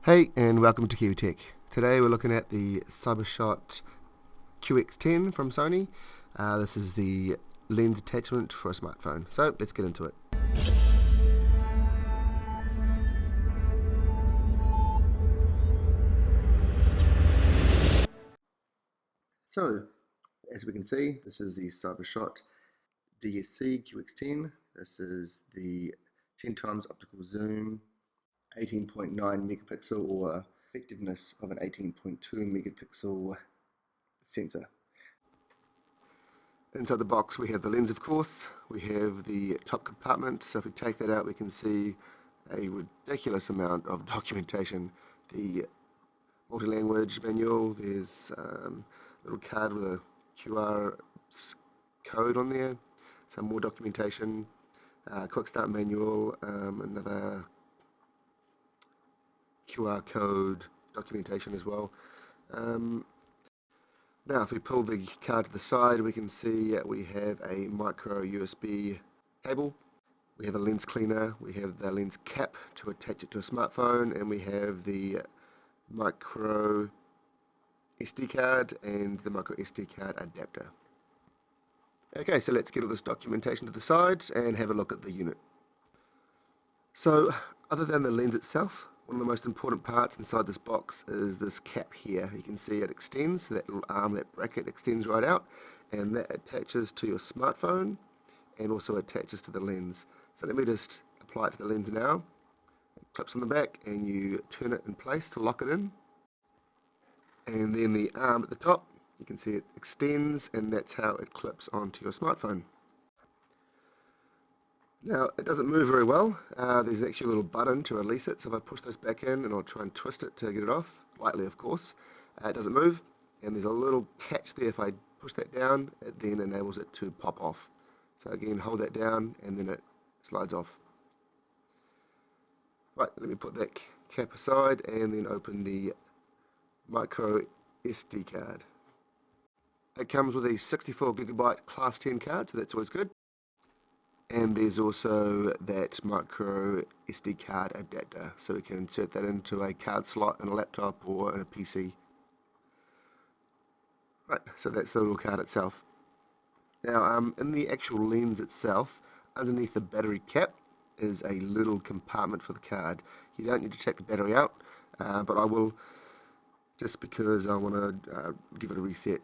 Hey, and welcome to Kiwi Tech. Today we're looking at the CyberShot QX10 from Sony. This is the lens attachment for a smartphone. So let's get into it. So, as we can see, this is the CyberShot DSC-QX10. This is the 10 times optical zoom, 18.9 megapixel or effectiveness of an 18.2 megapixel sensor. Inside the box we have the lens, of course. We have the top compartment, so if we take that out we can see a ridiculous amount of documentation. The multi-language manual, there's a little card with a QR code on there, some more documentation, quick start manual, another QR code documentation as well. Now if we pull the card to the side we can see we have a micro USB cable, we have a lens cleaner, we have the lens cap to attach it to a smartphone, and we have the micro SD card and the micro SD card adapter. Okay, so let's get all this documentation to the side and have a look at the unit. So other than the lens itself, one of the most important parts inside this box is this cap here. You can see it extends, so that little arm, that bracket extends right out, and that attaches to your smartphone and also attaches to the lens. So let me just apply it to the lens now. It clips on the back and you turn it in place to lock it in. And then the arm at the top, you can see it extends, and that's how it clips onto your smartphone. Now, it doesn't move very well. There's actually a little button to release it, so if I push this back in and I'll try and twist it to get it off, lightly of course, it doesn't move, and there's a little catch there. If I push that down, it then enables it to pop off. So again, hold that down and then it slides off. Right, let me put that cap aside and then open the micro SD card. It comes with a 64 gigabyte class 10 card, so that's always good. And there's also that micro SD card adapter, so we can insert that into a card slot in a laptop or in a PC. Right, so that's the little card itself. Now, in the actual lens itself, underneath the battery cap is a little compartment for the card. You don't need to take the battery out, but I will, just because I want to give it a reset,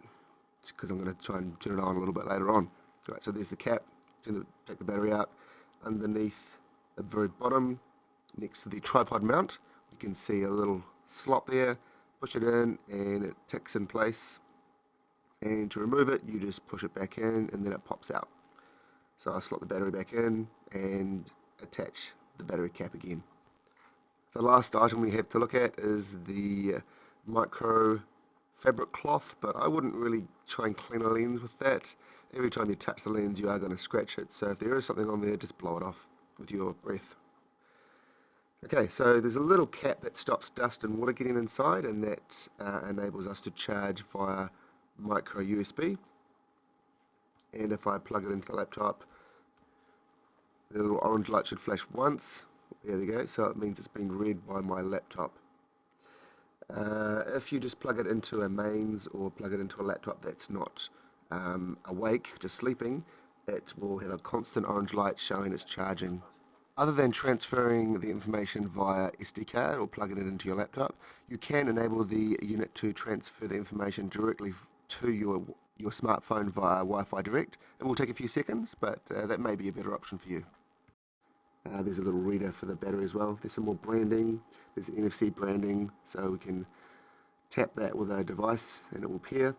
because I'm going to try and turn it on a little bit later on. Right, so there's the cap. Take the battery out. Underneath the very bottom, next to the tripod mount, you can see a little slot there. Push it in and it ticks in place, and to remove it you just push it back in and then it pops out. So I slot the battery back in and attach the battery cap again. The last item we have to look at is the micro fabric cloth, but I wouldn't really try and clean a lens with that. Every time you touch the lens you are going to scratch it, so if there is something on there, just blow it off with your breath. Okay, so there's a little cap that stops dust and water getting inside, and that enables us to charge via micro USB. And if I plug it into the laptop, the little orange light should flash once. There we go, so it means it's being read by my laptop. If you just plug it into a mains or plug it into a laptop that's not awake, just sleeping, it will have a constant orange light showing it's charging. Other than transferring the information via SD card or plugging it into your laptop, you can enable the unit to transfer the information directly to your smartphone via Wi-Fi direct. It will take a few seconds, but that may be a better option for you. There's a little reader for the battery as well. There's some more branding. There's NFC branding, so we can tap that with a device and it will appear.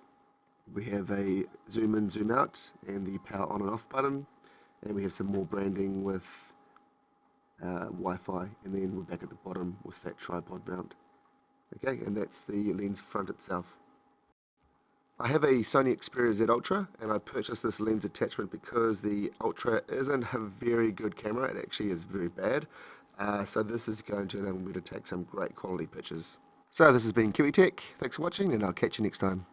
We have a zoom in, zoom out, and the power on and off button. And we have some more branding with Wi-Fi, and then we're back at the bottom with that tripod mount. Okay, and that's the lens front itself. I have a Sony Xperia Z Ultra, and I purchased this lens attachment because the Ultra isn't a very good camera. It actually is very bad. So this is going to enable me to take some great quality pictures. So this has been Kiwi Tech. Thanks for watching, and I'll catch you next time.